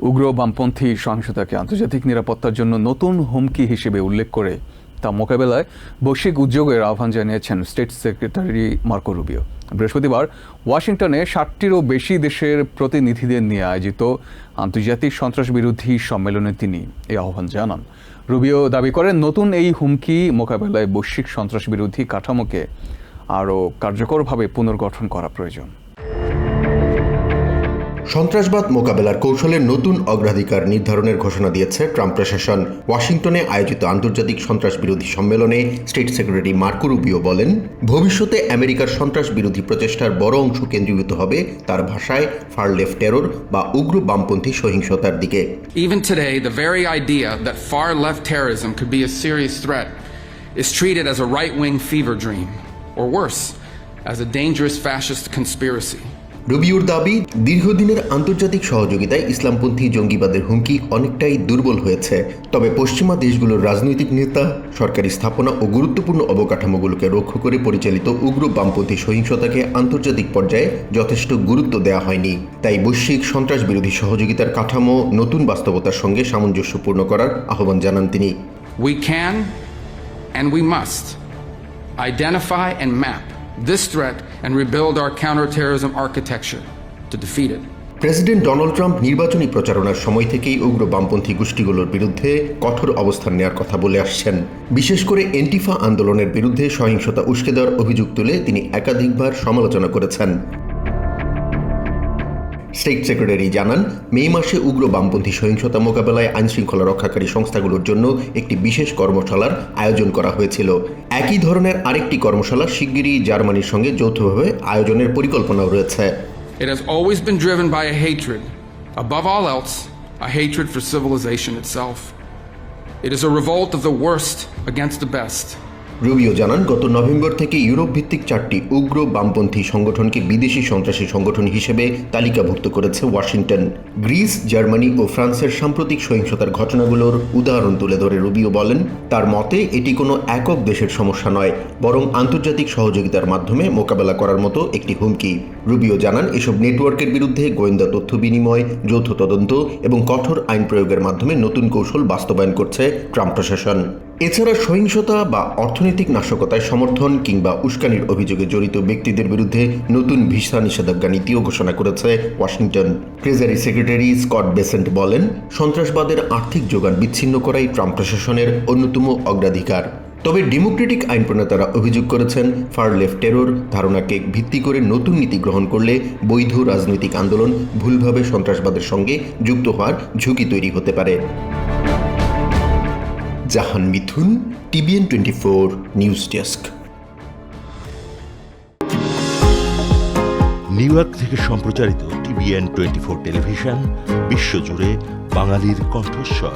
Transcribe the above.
উগ্র বামপন্থী সহিংসতাকে আন্তর্জাতিক নিরাপত্তার জন্য নতুন হুমকি হিসেবে উল্লেখ করে তা মোকাবেলায় বৈশ্বিক উদ্যোগের আহ্বান জানিয়েছেন স্টেট সেক্রেটারি মার্কো রুবিও। বৃহস্পতিবার ওয়াশিংটনে 60টিরও বেশি দেশের প্রতিনিধিদের নিয়ে আয়োজিত আন্তর্জাতিক সন্ত্রাসবিরোধী সম্মেলনে তিনি এই আহ্বান জানান। রুবিও দাবি করেন, নতুন এই হুমকি মোকাবেলায় বৈশ্বিক সন্ত্রাসবিরোধী কাঠামোকে আরও কার্যকরভাবে পুনর্গঠন করা প্রয়োজন। সন্ত্রাসবাদ মোকাবেলার কৌশলের নতুন অগ্রাধিকার নির্ধারণের ঘোষণা দিয়েছে ট্রাম্প প্রশাসন। ওয়াশিংটনে আয়োজিত আন্তর্জাতিক সন্ত্রাস বিরোধী সম্মেলনে স্টেট সেক্রেটারি মার্কো রুবিও বলেন, ভবিষ্যতে আমেরিকার সন্ত্রাস বিরোধী প্রচেষ্টার বড় অংশ কেন্দ্রীভূত হবে তার ভাষায় ফার লেফট টেরর বা উগ্র বামপন্থী সহিংসতার দিকে। Even today, the very idea that far left terrorism could be a serious threat is treated as a right-wing fever dream, or worse, as a dangerous fascist conspiracy. রুবিওর দাবি, দীর্ঘদিনের আন্তর্জাতিক সহযোগিতায় ইসলামপন্থী জঙ্গিবাদের হুমকি অনেকটাই দুর্বল হয়েছে। তবে পশ্চিমা দেশগুলোর রাজনৈতিক নেতা, সরকারি স্থাপনা ও গুরুত্বপূর্ণ অবকাঠামোগুলোকে রক্ষা করে পরিচালিত উগ্র বামপন্থী সহিংসতাকে আন্তর্জাতিক পর্যায়ে যথেষ্ট গুরুত্ব দেওয়া হয়নি। তাই বৈশ্বিক সন্ত্রাস বিরোধী সহযোগিতার কাঠামো নতুন বাস্তবতার সঙ্গে সামঞ্জস্যপূর্ণ করার আহ্বান জানান তিনি। We can and we must identify and map this threat and rebuild our counterterrorism architecture to defeat it. President Donald Trump নির্বাচনী প্রচারণার সময় থেকেই উগ্র বামপন্থী গোষ্ঠীগুলোর বিরুদ্ধে কঠোর অবস্থান নেওয়ার কথা বলে আসছেন। বিশেষ করে এন্টিফা আন্দোলনের বিরুদ্ধে সহিংসতা উস্কে দেওয়ার অভিযোগ তুলে তিনি একাধিকবার সমালোচনা করেছেন। স্টেট সেক্রেটারি জানান, মে মাসে উগ্র বামপন্থী সহিংসতা মোকাবেলায় আইনশৃঙ্খলা রক্ষাকারী সংস্থাগুলোর জন্য একটি বিশেষ কর্মশালার আয়োজন করা হয়েছিল। একই ধরনের আরেকটি কর্মশালা শিগগিরই জার্মানির সঙ্গে যৌথভাবে আয়োজনের পরিকল্পনাও রয়েছে। It has always been driven by a hatred, above all else, a hatred for civilization itself. It is a revolt of the worst against the best. Rubio জানান, গত নভেম্বর থেকে ইউরোপ ভিত্তিক 4টি উগ্র বামপন্থী সংগঠনকে বিদেশি সন্ত্রাসী সংগঠন হিসেবে তালিকাভুক্ত করেছে ওয়াশিংটন। গ্রিস, জার্মানি ও ফ্রান্সের সাম্প্রতিক সহিংসতার ঘটনাগুলোর উদাহরণ তুলে ধরে রুবিও বলেন, তার মতে এটি কোনো একক দেশের সমস্যা নয়, বরং আন্তর্জাতিক সহযোগিতার মাধ্যমে মোকাবেলা করার মতো একটি হুমকি। রুবিও জানান, এসব নেটওয়ার্কের বিরুদ্ধে গোয়েন্দা তথ্য বিনিময়, যৌথ তদন্ত এবং কঠোর আইন প্রয়োগের মাধ্যমে নতুন কৌশল বাস্তবায়ন করছে ট্রাম্প প্রশাসন। এছাড়া সহিংসতা বা অর্থনৈতিক নাশকতায় সমর্থন কিংবা উস্কানির অভিযোগে জড়িত ব্যক্তিদের বিরুদ্ধে নতুন ভিসা নিষেধাজ্ঞা নীতিও ঘোষণা করেছে Washington. Treasury secretary Scott Bessent বলেন, সন্ত্রাসবাদের আর্থিক যোগান বিচ্ছিন্ন করাই ট্রাম্প প্রশাসনের অন্যতম অগ্রাধিকার। তবে ডেমোক্রেটিক আইন প্রণেতারা অভিযোগ করেছেন, ফার লেফট টেরর ধারণাকে ভিত্তি করে নতুন নীতি গ্রহণ করলে বৈধ রাজনৈতিক আন্দোলন ভুলভাবে সন্ত্রাসবাদের সঙ্গে যুক্ত হওয়ার ঝুঁকি তৈরি হতে পারে। জাহান মিথুন, TVN 24 news desk. New York থেকে সম্প্রচারিত TVN 24 টেলিভিশন বিশ্বজুড়ে বাঙালির কণ্ঠস্বর।